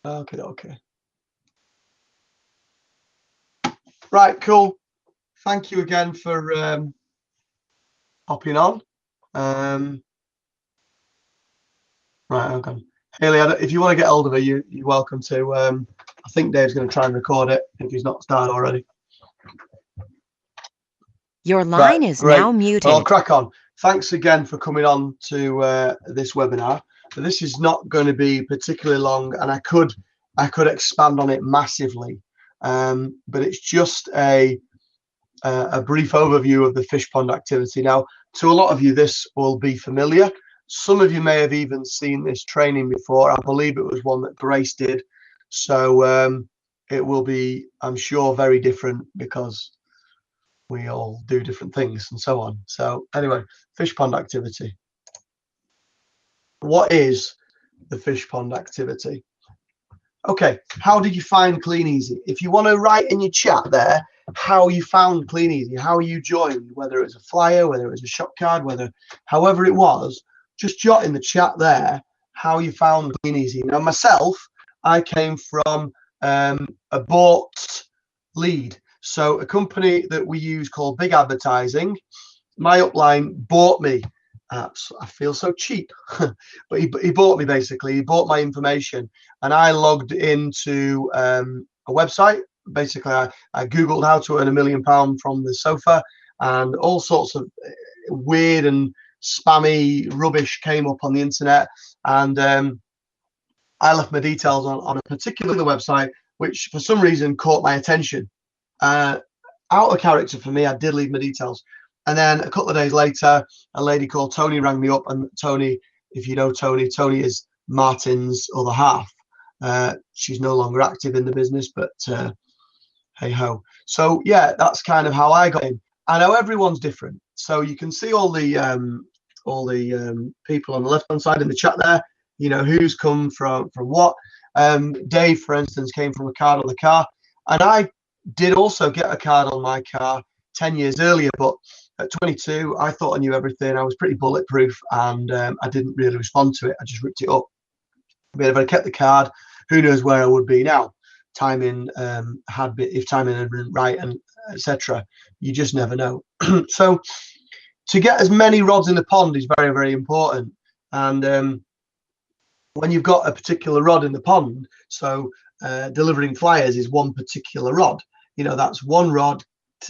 Okay, okay. Right, cool. Thank you again for hopping on. Right, okay. Haley, if you want to get hold of her, you're welcome to. I think Dave's going to try and record it if he's not started already. Your Right, line is great. now Well, I'll muted. crack on. Thanks again for coming on to this webinar. So this is not going to be particularly long, and I could expand on it massively, but it's just a brief overview of the fish pond activity. Now, to a lot of you, this will be familiar. Some of you may have even seen this training before. I believe it was one that Grace did. So it will be, I'm sure, very different because we all do different things and so on. So anyway, fish pond activity. What is the fish pond activity? Okay, how did you find Clean Easy? If you want to write in your chat there how you found Clean Easy, how you joined, whether it was a flyer, whether it was a shop card, however it was, just jot in the chat there how you found Clean Easy. Now myself, I came from a bought lead. So a company that we use called Big Advertising, my upline bought me. I feel so cheap, but he bought me basically. He bought my information, and I logged into a website. Basically, I Googled how to earn £1 million from the sofa, and all sorts of weird and spammy rubbish came up on the internet. And I left my details on a particular website, which for some reason caught my attention. Out of character for me, I did leave my details. And then a couple of days later, a lady called Tony rang me up. And Tony, if you know Tony is Martin's other half. She's no longer active in the business, but hey ho. So yeah, that's kind of how I got in. I know everyone's different. So you can see all the people on the left-hand side in the chat there. You know who's come from what. Dave, for instance, came from a card on the car, and I did also get a card on my car 10 years earlier, but at 22, I thought I knew everything. I was pretty bulletproof, and I didn't really respond to it. I just ripped it up. But if I kept the card, who knows where I would be now? Timing if timing had been right, and etc. You just never know. So to get as many rods in the pond is very, very important. And when you've got a particular rod in the pond, so delivering flyers is one particular rod. You know, that's one rod.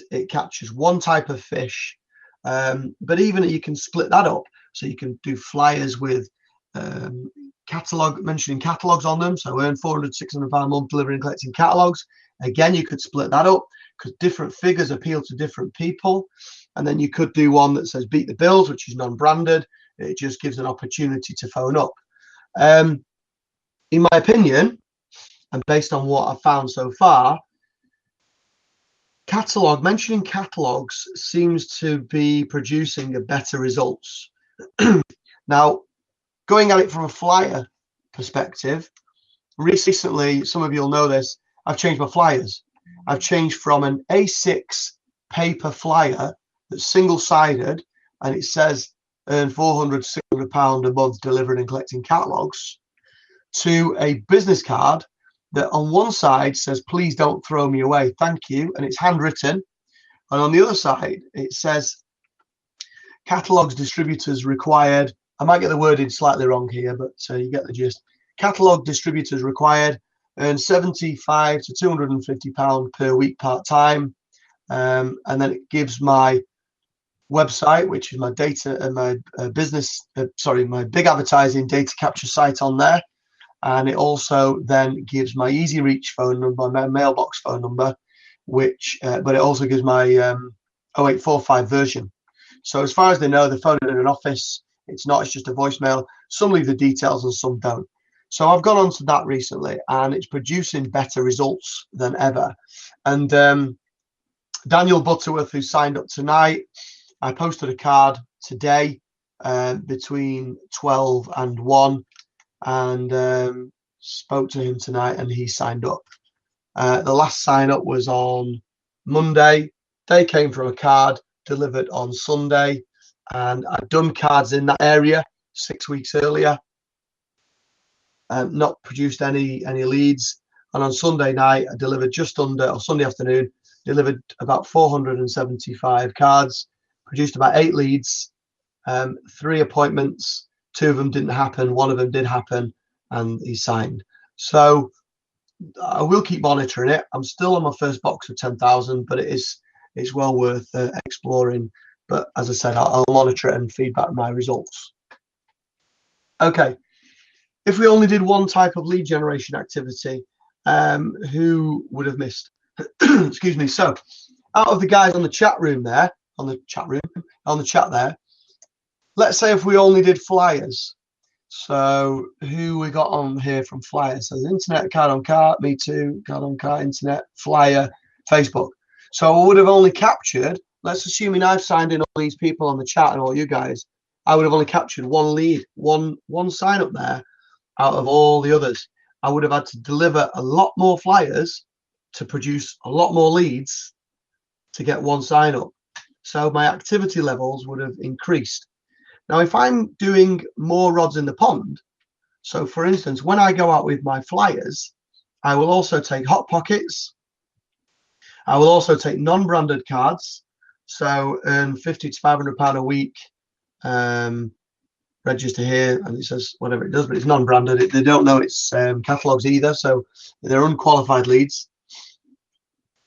It captures one type of fish. But even you can split that up. So you can do flyers with mentioning catalogs on them. So earn £400, £600 a month delivering and collecting catalogs. Again, you could split that up because different figures appeal to different people. And then you could do one that says beat the bills, which is non-branded. It just gives an opportunity to phone up. In my opinion, and based on what I've found so far, mentioning catalogs seems to be producing a better results. Now, going at it from a flyer perspective, recently, some of you'll know this, I've changed my flyers. I've changed from an A6 paper flyer that's single-sided, and it says earn £400, £600 a month delivering and collecting catalogs, to a business card that on one side says, please don't throw me away, thank you, and it's handwritten. And on the other side, it says, catalogs distributors required. I might get the wording slightly wrong here, but you get the gist. Catalog distributors required, earn £75 to £250 per week part-time. And then it gives my website, which is my data and my my Big Advertising data capture site on there. And it also then gives my Easy Reach phone number, my mailbox phone number, which, but it also gives my 0845 version. So as far as they know, they're phoning in an office. It's just a voicemail. Some leave the details and some don't. So I've gone on to that recently, and it's producing better results than ever. And Daniel Butterworth, who signed up tonight, I posted a card today between 12 and 1. And spoke to him tonight, and he signed up. The last sign up was on Monday. They came from a card delivered on Sunday, and I'd done cards in that area 6 weeks earlier. not produced any leads. And on Sunday night, I delivered just under, or Sunday afternoon, delivered about 475 cards, produced about 8 leads, 3 appointments. 2 of them didn't happen, 1 of them did happen, and he signed. So I will keep monitoring it. I'm still on my first box of 10,000, but it's well worth exploring. But as I said, I'll monitor it and feedback my results. Okay, if we only did one type of lead generation activity, who would have missed? Excuse me. So out of the guys on the chat room there, on the chat there, let's say if we only did flyers. So who we got on here from flyers? So the internet, card on cart, me too, card on cart, internet, flyer, Facebook. So I would have only captured, let's assuming I've signed in all these people on the chat and all you guys, I would have only captured 1 lead, one sign up there out of all the others. I would have had to deliver a lot more flyers to produce a lot more leads to get 1 sign up. So my activity levels would have increased. Now, if I'm doing more rods in the pond, so for instance, when I go out with my flyers, I will also take hot pockets. I will also take non-branded cards. So earn £50 to £500 a week. Register here, and it says whatever it does, but it's non-branded. They don't know it's catalogs either, so they're unqualified leads.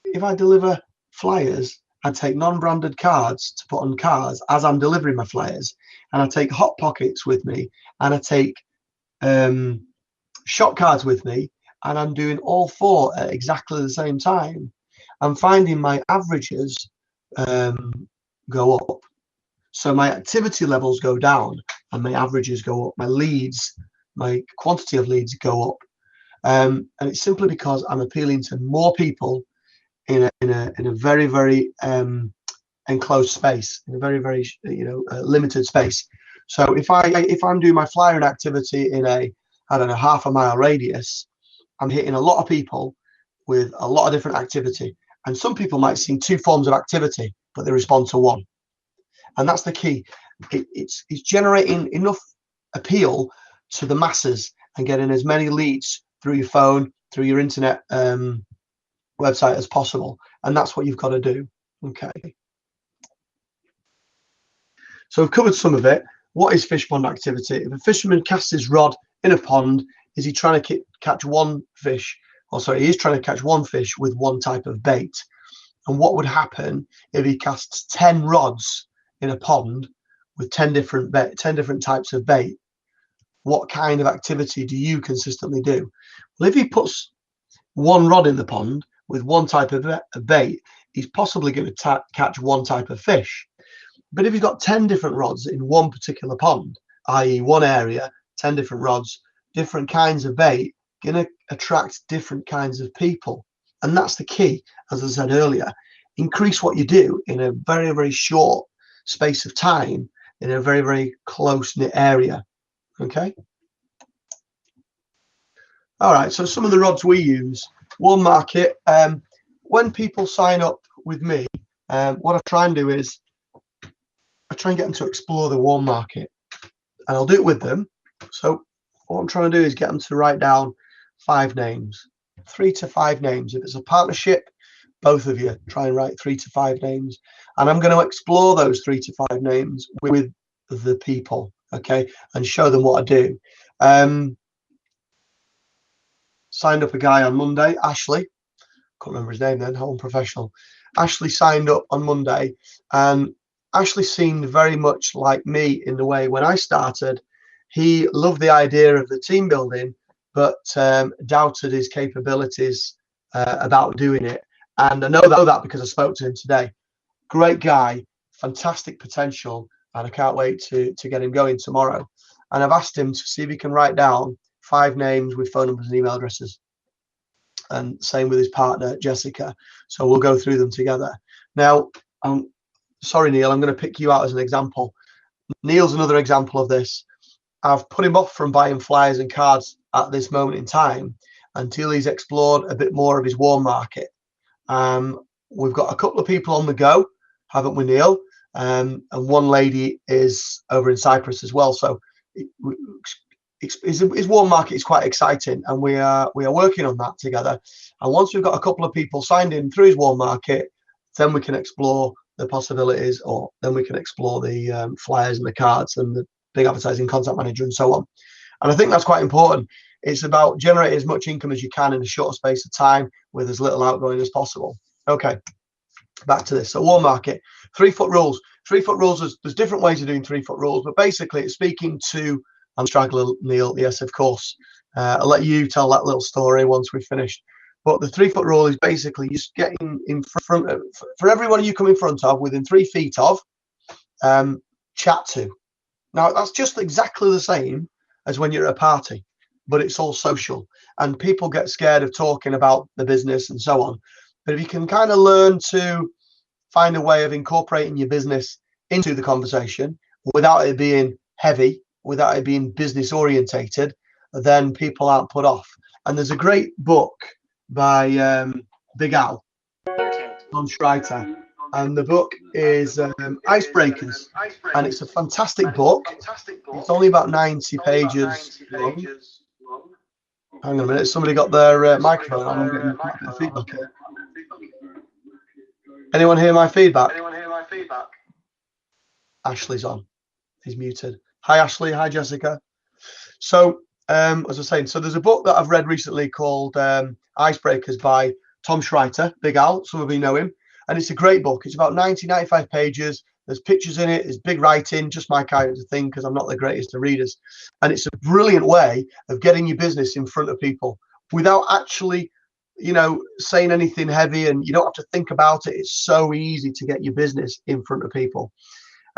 If I deliver flyers, I take non-branded cards to put on cards as I'm delivering my flyers, and I take hot pockets with me, and I take shop cards with me, and I'm doing all 4 at exactly the same time. I'm finding my averages go up. So my activity levels go down and my averages go up. My leads, my quantity of leads go up. And it's simply because I'm appealing to more people in a very, very enclosed space, in a very, very limited space. So if I'm doing my flyering activity in a, I don't know, half a mile radius, I'm hitting a lot of people with a lot of different activity. And some people might see 2 forms of activity, but they respond to 1. And that's the key. It's generating enough appeal to the masses and getting as many leads through your phone, through your internet website as possible. And that's what you've got to do. Okay. So we've covered some of it. What is fish pond activity? If a fisherman casts his rod in a pond, is he trying to catch 1 fish? Or sorry, he is trying to catch 1 fish with 1 type of bait. And what would happen if he casts 10 rods in a pond with 10 different types of bait? What kind of activity do you consistently do? Well, if he puts 1 rod in the pond with 1 type of bait, he's possibly going to catch 1 type of fish. But if he's got 10 different rods in 1 particular pond, i.e. 1 area, 10 different rods, different kinds of bait, going to attract different kinds of people. And that's the key, as I said earlier. Increase what you do in a very, very short space of time in a very, very close-knit area. Okay. All right. So some of the rods we use, Warm Market. When people sign up with me, what I try and do is I try and get them to explore the Warm Market, and I'll do it with them. So what I'm trying to do is get them to write down 5 names, 3 to 5 names. If it's a partnership, both of you try and write 3 to 5 names, and I'm going to explore those 3 to 5 names with the people, okay, and show them what I do. Signed up a guy on Monday, Ashley. Can't remember his name then. How unprofessional. Ashley signed up on Monday, and Ashley seemed very much like me in the way when I started. He loved the idea of the team building, but doubted his capabilities about doing it. And I know that because I spoke to him today. Great guy, fantastic potential, and I can't wait to get him going tomorrow. And I've asked him to see if he can write down 5 names with phone numbers and email addresses. And same with his partner, Jessica. So we'll go through them together. Now, sorry, Neil, I'm going to pick you out as an example. Neil's another example of this. I've put him off from buying flyers and cards at this moment in time until he's explored a bit more of his Warm Market. We've got a couple of people on the go, haven't we, Neil? And one lady is over in Cyprus as well. So his warm market is quite exciting, and we are working on that together. And once we've got a couple of people signed in through his warm market, then we can explore the possibilities, or then we can explore the flyers and the cards and the big advertising contact manager and so on. And I think that's quite important. It's about generating as much income as you can in a short space of time with as little outgoing as possible. Okay, back to this. So warm market, 3-foot rules. 3-foot rules, there's different ways of doing 3-foot rules, but basically it's speaking to Straggler Neil. Yes, of course. I'll let you tell that little story once we've finished. But the 3-foot rule is basically just getting in front of, for everyone you come in front of, within 3 feet of, chat to. Now, that's just exactly the same as when you're at a party, but it's all social, and people get scared of talking about the business and so on. But if you can kind of learn to find a way of incorporating your business into the conversation without it being heavy, without it being business orientated, then people aren't put off. And there's a great book by Big Al, Tom Schreiter, and the book is Icebreakers, and it's a fantastic book. It's only about 90 pages long. Hang on a minute, somebody got their microphone on. I'm getting quite a bit of feedback here. Anyone hear my feedback? Ashley's on. He's muted. Hi, Ashley. Hi, Jessica. So, as I was saying, so there's a book that I've read recently called Icebreakers by Tom Schreiter, Big Al. Some of you know him. And it's a great book. It's about 95 pages. There's pictures in it. There's big writing, just my kind of thing, because I'm not the greatest of readers. And it's a brilliant way of getting your business in front of people without actually, you know, saying anything heavy, and you don't have to think about it. It's so easy to get your business in front of people.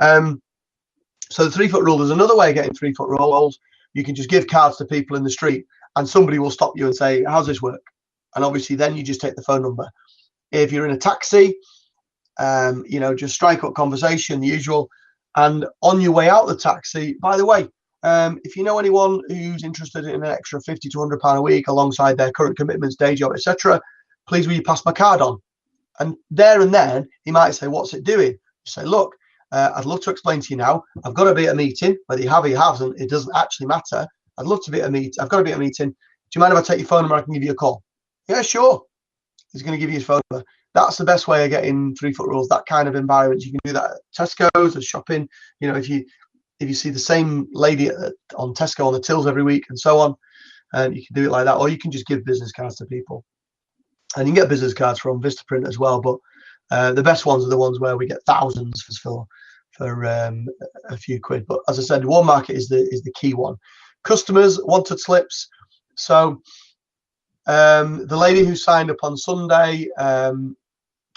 So the 3-foot rule, there's another way of getting 3-foot rules. You can just give cards to people in the street, and somebody will stop you and say, how's this work? And obviously then you just take the phone number. If you're in a taxi, you know, just strike up conversation, the usual. And on your way out the taxi, by the way, if you know anyone who's interested in an extra £50 to £100 a week alongside their current commitments, day job, etc., please will you pass my card on? And there and then he might say, what's it doing? You say, look, I'd love to explain to you now. I've got to be at a meeting, whether you have or you haven't, it doesn't actually matter. I'd love to be at a meeting. I've got to be at a meeting. Do you mind if I take your phone number? I can give you a call. Yeah, sure. He's going to give you his phone number. That's the best way of getting 3-foot rules, that kind of environment. You can do that at Tesco's, at shopping. You know, if you see the same lady on Tesco on the tills every week and so on, you can do it like that. Or you can just give business cards to people. And you can get business cards from Vistaprint as well. But the best ones are the ones where we get thousands for a few quid. But as I said, warm market is the key one. Customers, wanted slips. So the lady who signed up on Sunday,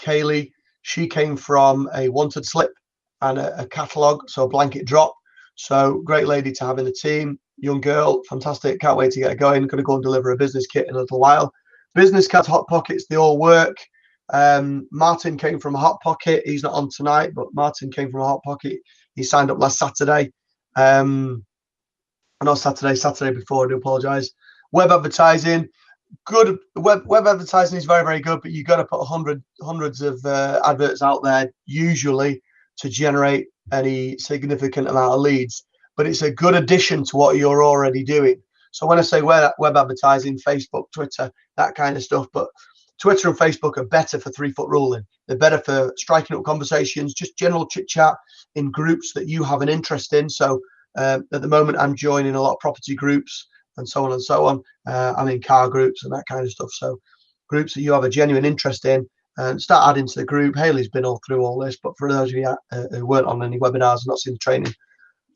Kaylee, she came from a wanted slip and a catalogue, so a blanket drop. So great lady to have in the team. Young girl, fantastic. Can't wait to get her going. Going to go and deliver a business kit in a little while. Business cards, Hot Pockets, they all work. Martin came from a Hot Pocket. He's not on tonight, but Martin came from a Hot Pocket. He signed up last Saturday. Not Saturday before. I do apologise. Web advertising, good. Web advertising is very, very good, but you've got to put hundreds of adverts out there usually to generate any significant amount of leads. But it's a good addition to what you're already doing. So when I say web advertising, Facebook, Twitter, that kind of stuff, but Twitter and Facebook are better for 3-foot ruling. They're better for striking up conversations, just general chit chat in groups that you have an interest in. So at the moment, I'm joining a lot of property groups and so on and so on. I'm in car groups and that kind of stuff. So groups that you have a genuine interest in, and start adding to the group. Haley's been all through all this, but for those of you who weren't on any webinars and not seen the training,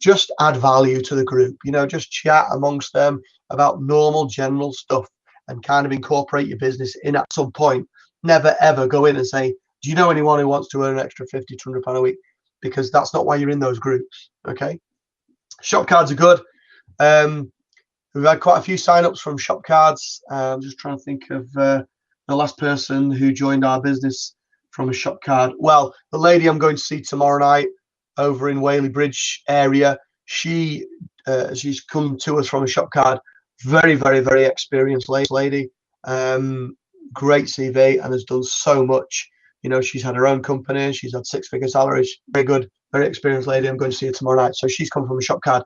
just add value to the group. You know, just chat amongst them about normal general stuff and kind of incorporate your business in at some point. Never ever go in and say, do you know anyone who wants to earn an extra £50 to £100 a week? Because that's not why you're in those groups. Okay. Shop cards are good. We've had quite a few sign-ups from shop cards. I'm just trying to think of the last person who joined our business from a shop card. Well, the lady I'm going to see tomorrow night over in Whaley Bridge area, she's come to us from a shop card. Very, very, very experienced lady. Great CV and has done so much. You know, she's had her own company. She's had 6-figure salaries. Very good, very experienced lady. I'm going to see her tomorrow night. So she's come from a shop card.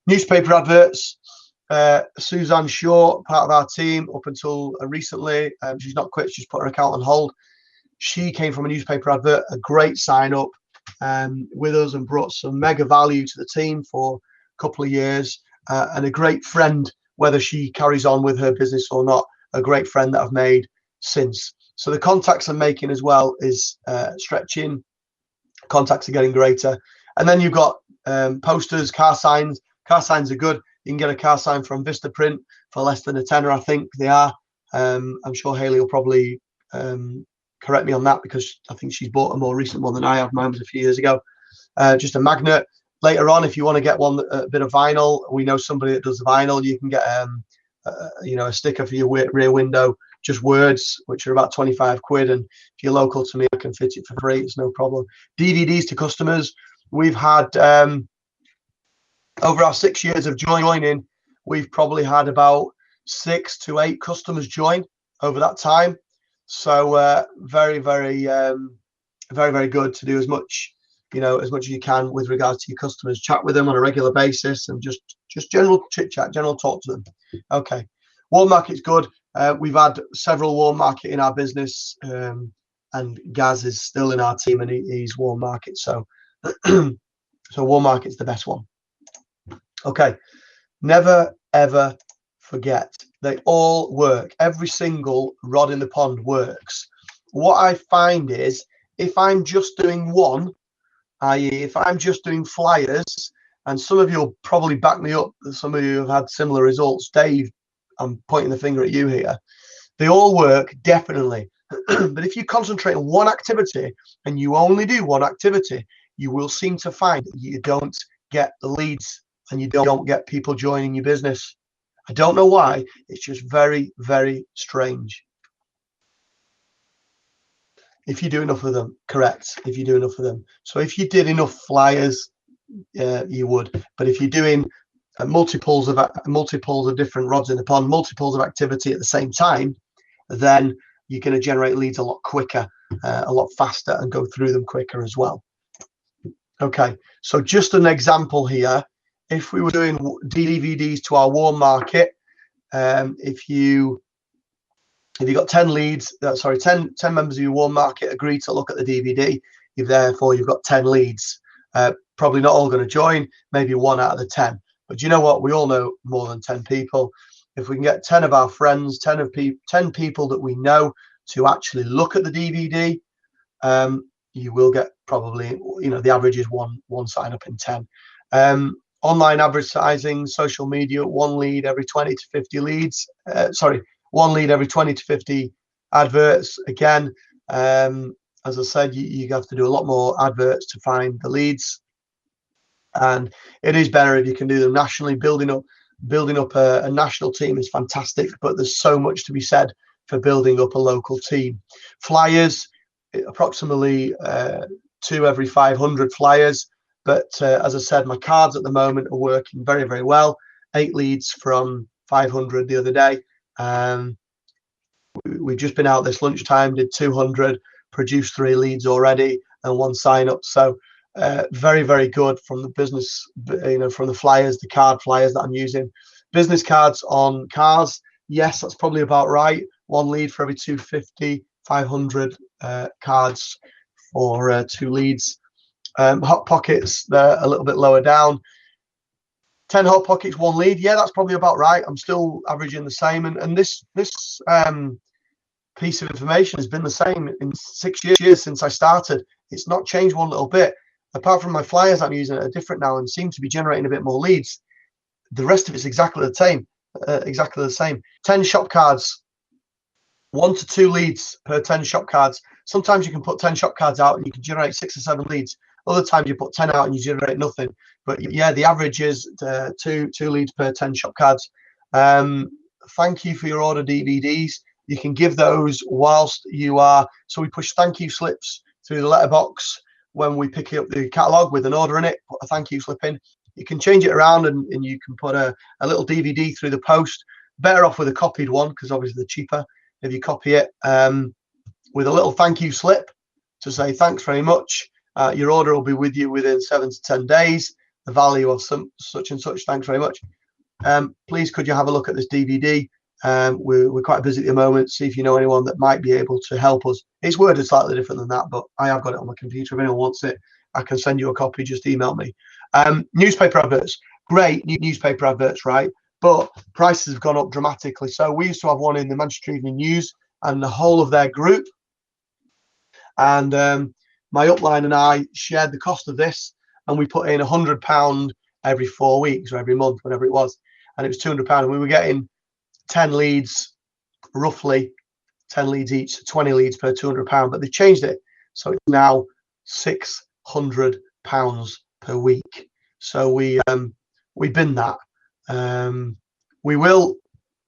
Newspaper adverts. Suzanne Shaw, part of our team up until recently. She's not quit, she's put her account on hold. She came from a newspaper advert, a great sign up with us, and brought some mega value to the team for a couple of years, and a great friend, whether she carries on with her business or not, a great friend that I've made since. So the contacts I'm making as well is stretching. Contacts are getting greater. And then you've got posters, car signs. Car signs are good. You can get a car sign from Vistaprint for less than a tenner, I think they are. I'm sure Haley will probably correct me on that, because I think she's bought a more recent one than I have. Mine was a few years ago. Just a magnet. Later on, if you want to get one, a bit of vinyl, we know somebody that does the vinyl. You can get a sticker for your rear window, just words, which are about 25 quid. And if you're local to me, I can fit it for free. It's no problem. DVDs to customers. We've had over our 6 years of joining, we've probably had about 6 to 8 customers join over that time. So very, very, very, very good to do as much as you can with regards to your customers. Chat with them on a regular basis and just general chit chat, general talk to them. Okay, warm market's good. We've had several warm market in our business, and Gaz is still in our team, and he's warm market. So so warm market's the best one. Okay, never ever forget, they all work. Every single rod in the pond works. What I find is, if I'm just doing one, i.e. if I'm just doing flyers, and some of you will probably back me up, some of you have had similar results. Dave, I'm pointing the finger at you here. They all work, definitely. But if you concentrate on one activity and you only do one activity, you will seem to find that you don't get the leads and you don't get people joining your business. I don't know why. It's just very, very strange. If you do enough of them, correct. If you do enough of them. So if you did enough flyers, you would. But if you're doing multiples of different rods in the pond, multiples of activity at the same time, then you're going to generate leads a lot quicker, a lot faster, and go through them quicker as well. Okay, so just an example here. If we were doing DVDs to our warm market, if you got 10 leads, 10 members of your warm market agree to look at the DVD, you've got 10 leads. Probably not all going to join, maybe 1 out of the 10. But you know what? We all know more than 10 people. If we can get 10 of our friends, 10 people that we know to actually look at the DVD, you will get probably, the average is one sign up in 10. Online advertising, social media, 1 lead every 20 to 50 leads. 1 lead every 20 to 50 adverts. Again, as I said, you have to do a lot more adverts to find the leads, and it is better if you can do them nationally. Building up a national team is fantastic, but there's so much to be said for building up a local team. Flyers, approximately 2 every 500 flyers. But as I said, my cards at the moment are working very, very well. 8 leads from 500 the other day. We've just been out this lunchtime, did 200, produced 3 leads already, and 1 sign up. So very, very good from the business, from the flyers, the card flyers that I'm using. Business cards on cars, yes, that's probably about right. 1 lead for every 250, 500 cards for 2 leads. Hot pockets, they're a little bit lower down. 10 hot pockets, 1 lead. Yeah, that's probably about right. I'm still averaging the same. And this piece of information has been the same in 6 years since I started. It's not changed one little bit. Apart from my flyers I'm using are different now and seem to be generating a bit more leads. The rest of it's exactly the same. 10 shop cards, 1 to 2 leads per 10 shop cards. Sometimes you can put 10 shop cards out and you can generate 6 or 7 leads. Other times you put 10 out and you generate nothing. But yeah, the average is 2 leads per 10 shop cards. Thank you for your order DVDs. You can give those whilst you are. So we push thank you slips through the letterbox when we pick up the catalogue with an order in it. Put a thank you slip in. You can change it around and you can put a little DVD through the post. Better off with a copied one because obviously they're cheaper if you copy it with a little thank you slip to say thanks very much. Your order will be with you within 7 to 10 days. The value of some such and such. Thanks very much. please could you have a look at this DVD? We're quite busy at the moment. See if you know anyone that might be able to help us. It's worded slightly different than that, but I have got it on my computer. If anyone wants it, I can send you a copy. Just email me. Newspaper adverts, great newspaper adverts, right? But prices have gone up dramatically. So we used to have one in the Manchester Evening News and the whole of their group. And my upline and I shared the cost of this, and we put in £100 every 4 weeks or every month, whatever it was, and it was £200. And we were getting 10 leads, roughly 10 leads each, so 20 leads per £200. But they changed it, so it's now £600 per week. So we bin that. We will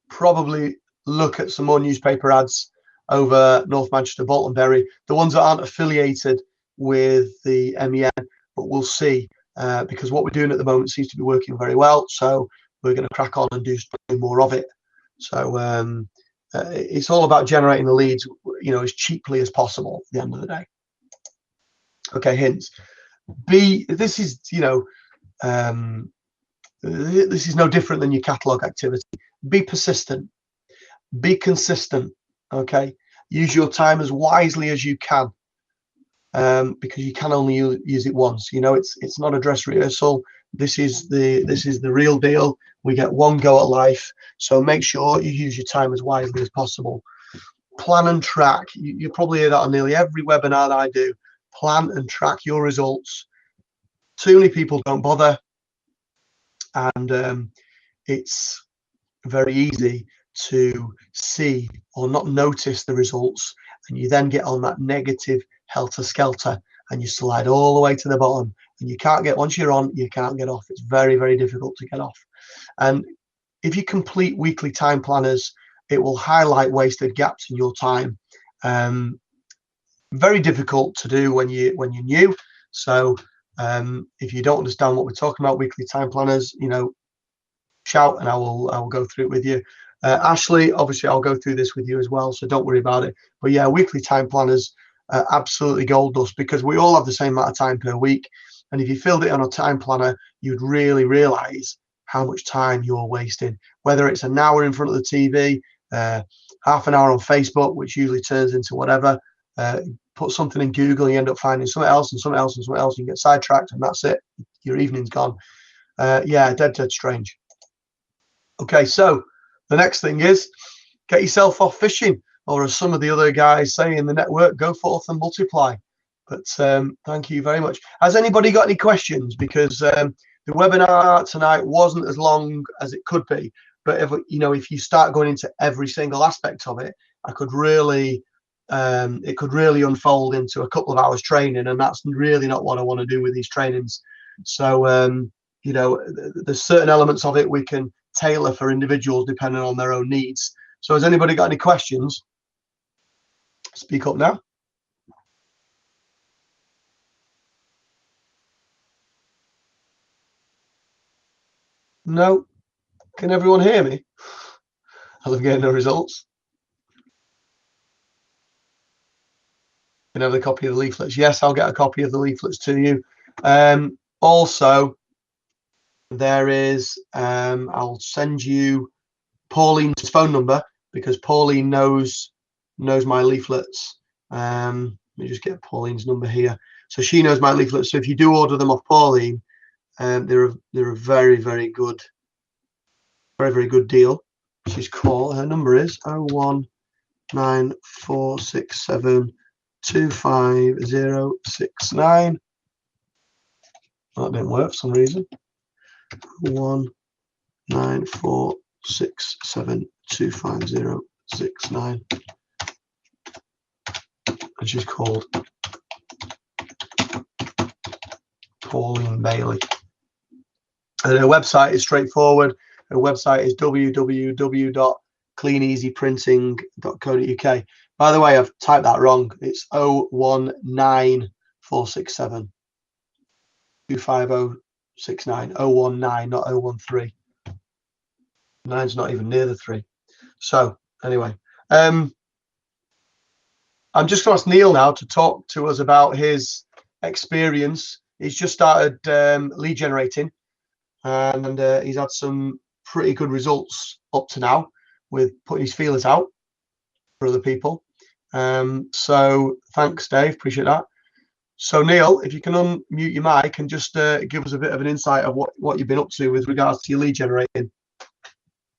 probably look at some more newspaper ads over North Manchester, Bolton Bury, the ones that aren't affiliated with the MEN, but we'll see, because what we're doing at the moment seems to be working very well. So we're going to crack on and do more of it. So it's all about generating the leads, as cheaply as possible at the end of the day. Okay, hints. This is, this is no different than your catalog activity. Be persistent, be consistent. Okay, use your time as wisely as you can, because you can only use it once. It's not a dress rehearsal. This is the real deal. We get one go at life, so make sure you use your time as wisely as possible. Plan and track. You probably hear that on nearly every webinar that I do. Plan and track your results. Too many people don't bother, and it's very easy to see or not notice the results, and you then get on that negative helter-skelter and you slide all the way to the bottom, and you can't get, once you're on, you can't get off. It's very, very difficult to get off. And if you complete weekly time planners, it will highlight wasted gaps in your time. Very difficult to do when you're new. So if you don't understand what we're talking about, weekly time planners, shout and I will go through it with you. Ashley, obviously I'll go through this with you as well, so don't worry about it. But yeah, weekly time planners, absolutely gold dust, because we all have the same amount of time per week, and if you filled it on a time planner, you'd really realize how much time you're wasting, whether it's an hour in front of the TV, half an hour on Facebook, which usually turns into whatever. Put something in Google, you end up finding something else and something else and something else, and you get sidetracked, and that's it, your evening's gone. Yeah, dead strange. Okay, so the next thing is get yourself off fishing, or as some of the other guys say in the network, go forth and multiply. But thank you very much. Has anybody got any questions? Because the webinar tonight wasn't as long as it could be, but if you start going into every single aspect of it, I could really it could really unfold into a couple of hours training, and that's really not what I want to do with these trainings. So there's certain elements of it we can tailor for individuals depending on their own needs. So has anybody got any questions? Speak up now. No? Can everyone hear me? I'm getting no results. Can I have a copy of the leaflets? Yes, I'll get a copy of the leaflets to you. Also, there is, I'll send you Pauline's phone number, because Pauline knows my leaflets. Let me just get Pauline's number here. So she knows my leaflets. So if you do order them off Pauline, they're a very, very good deal. She's called, her number is 01946725069. That didn't work for some reason. 01946725069. And she's called Pauline Bailey. And her website is straightforward. Her website is www.cleaneasyprinting.co.uk. By the way, I've typed that wrong. It's 01946725069. 019, not 013. 9's not even near the 3. So anyway, I'm just going to ask Neil now to talk to us about his experience. He's just started lead generating, and he's had some pretty good results up to now with putting his feelers out for other people. So thanks, Dave. Appreciate that. So Neil, if you can unmute your mic and just give us a bit of an insight of what you've been up to with regards to your lead generating.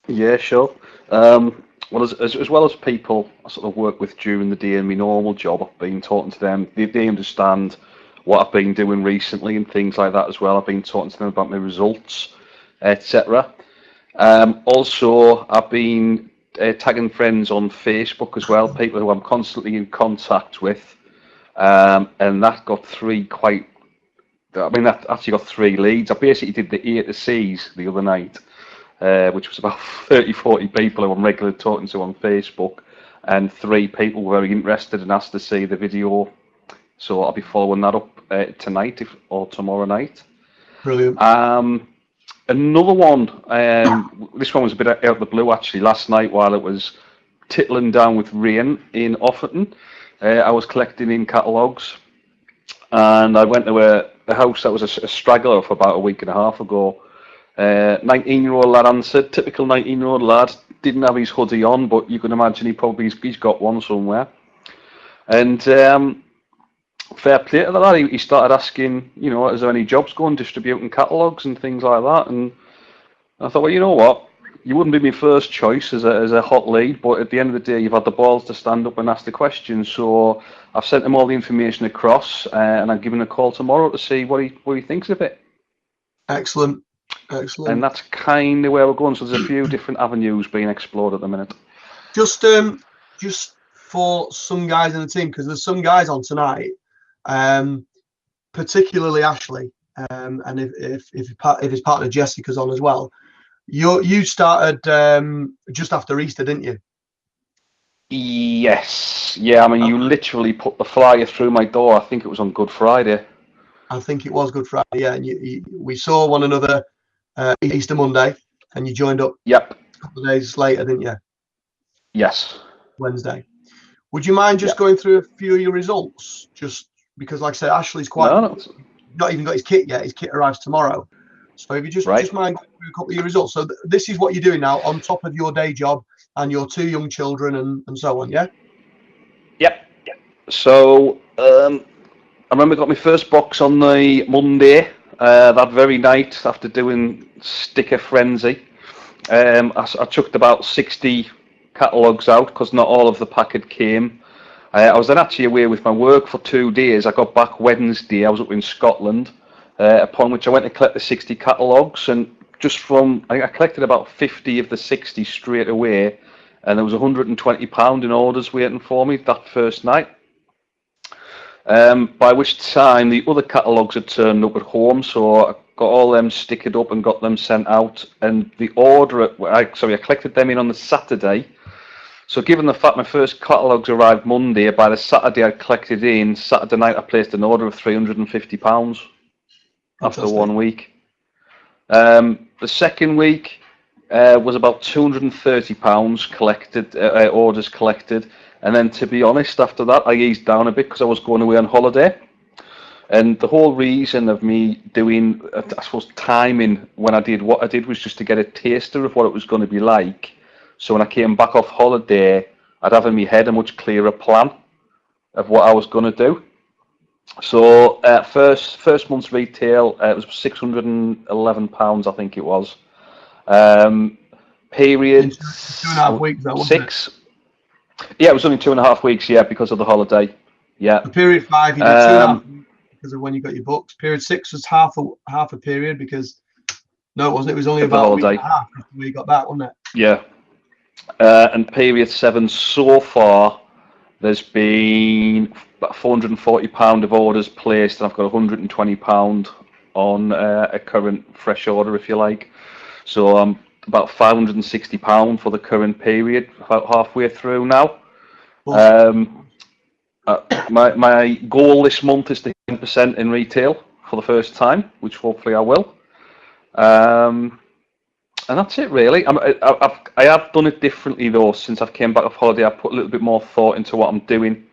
Yeah, sure. Well, as well as people I sort of work with during the day in my normal job, I've been talking to them. They understand what I've been doing recently and things like that as well. I've been talking to them about my results, etc. Also, I've been tagging friends on Facebook as well, people who I'm constantly in contact with, and that got that actually got 3 leads. I basically did the A to C's the other night, which was about 30-40 people who I'm regularly talking to on Facebook, and 3 people were very interested and asked to see the video. So I'll be following that up tonight or tomorrow night. Brilliant. Another one, this one was a bit out of the blue actually. Last night while it was tittling down with rain in Offerton, I was collecting in catalogues, and I went to a house that was a straggler for about a week and a half ago. 19-year-old lad answered, typical 19-year-old lad, didn't have his hoodie on, but you can imagine he's got one somewhere. And fair play to the lad, he started asking, is there any jobs going, distributing catalogues and things like that. And I thought, well, you know what, you wouldn't be my first choice as a hot lead, but at the end of the day, you've had the balls to stand up and ask the question. So I've sent him all the information across, and I'm giving a call tomorrow to see what he thinks of it. Excellent. Excellent. And that's kind of where we're going. So there's a few different avenues being explored at the minute. Just for some guys in the team, because there's some guys on tonight, particularly Ashley, and if his partner Jessica's on as well. You started just after Easter, didn't you? Yes. Yeah, I mean, you literally put the flyer through my door. I think it was on Good Friday. I think it was Good Friday, yeah. And we saw one another Easter Monday, and you joined up. Yep. A couple of days later, didn't you? Yes. Wednesday. Would you mind just going through a few of your results? Just because, like I said, Ashley's not even got his kit yet. His kit arrives tomorrow. So if you just mind going through a couple of your results. So this is what you're doing now on top of your day job and your 2 young children and so on, yeah? Yep. So I remember I got my first box on the Monday, that very night after doing Sticker Frenzy. I chucked about 60 catalogues out because not all of the packet came. I was then actually away with my work for 2 days. I got back Wednesday. I was up in Scotland, upon which I went to collect the 60 catalogues, and I collected about 50 of the 60 straight away, and there was £120 in orders waiting for me that first night. By which time the other catalogues had turned up at home, so I got all them stickered up and got them sent out. And the I collected them in on the Saturday. So given the fact my first catalogues arrived Monday, by the Saturday I collected in, Saturday night I placed an order of £350 after 1 week. The second week was about £230 collected, orders collected. And then, to be honest, after that, I eased down a bit because I was going away on holiday. And the whole reason of me doing, I suppose, timing when I did what I did was just to get a taster of what it was going to be like. So when I came back off holiday, I'd have in my head a much clearer plan of what I was going to do. So first month's retail, it was £611, I think it was. Period 2.5 weeks, that wasn't 6. Yeah, it was only 2.5 weeks, yeah, because of the holiday. Yeah. Period 5, you did 2.5 weeks because of when you got your books. Period 6 was half a period because no, it wasn't. It was only about a week and a half after we got back, wasn't it? Yeah. And period 7 so far, there's been about £440 of orders placed, and I've got £120 on a current fresh order, if you like. So I'm about £560 for the current period, about halfway through now. My goal this month is to hit 10% in retail for the first time, which hopefully I will. And that's it, really. I have done it differently, though, since I've came back off holiday. I put a little bit more thought into what I'm doing.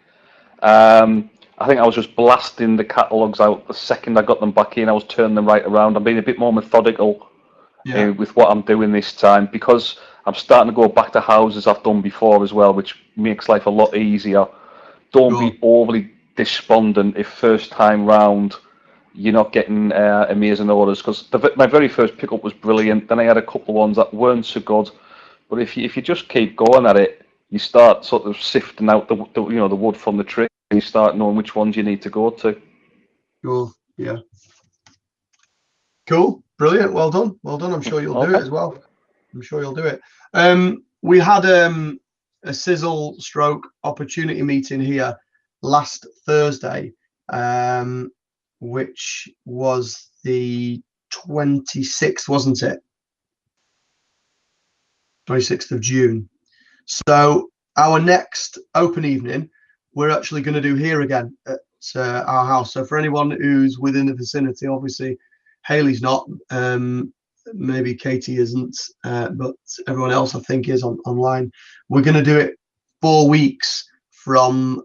I think I was just blasting the catalogues out the second I got them back in. I was turning them right around. I'm being a bit more methodical with what I'm doing this time, because I'm starting to go back to houses I've done before as well, which makes life a lot easier. Don't be overly despondent if first time round you're not getting amazing orders, because my very first pickup was brilliant. Then I had a couple of ones that weren't so good. But if you just keep going at it, you start sort of sifting out the wood from the tree, and you start knowing which ones you need to go to. Cool. Yeah. Cool. Brilliant. Well done. Well done. I'm sure you'll do it as well. I'm sure you'll do it. We had a sizzle stroke opportunity meeting here last Thursday, which was the 26th, wasn't it? 26th of June. So our next open evening, we're actually going to do here again at our house. So for anyone who's within the vicinity, obviously Haley's not, maybe Katie isn't, but everyone else I think is online. We're going to do it 4 weeks from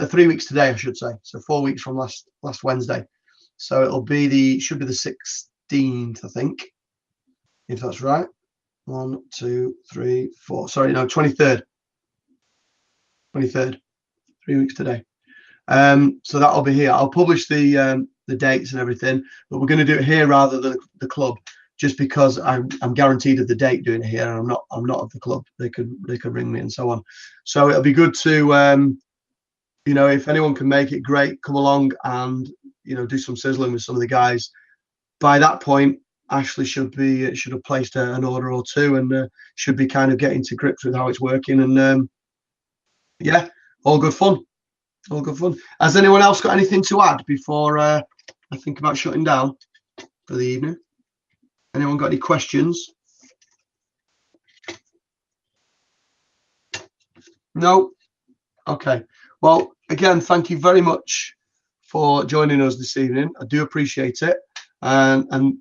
3 weeks today, I should say. So 4 weeks from last Wednesday. So it'll be should be the 16th, I think, if that's right. 1, 2, 3, 4. Sorry, no, 23rd. 23rd. 3 weeks today. So that'll be here. I'll publish the dates and everything, but we're going to do it here rather than the club, just because I'm guaranteed of the date doing it here, and I'm not of the club. They could ring me and so on. So it'll be good to if anyone can make it, great, come along and do some sizzling with some of the guys. By that point, Ashley should have placed an order or two, and should be kind of getting to grips with how it's working. And yeah, all good fun. All good fun. Has anyone else got anything to add before I think about shutting down for the evening? Anyone got any questions? No? Okay. Well, again, thank you very much for joining us this evening. I do appreciate it. And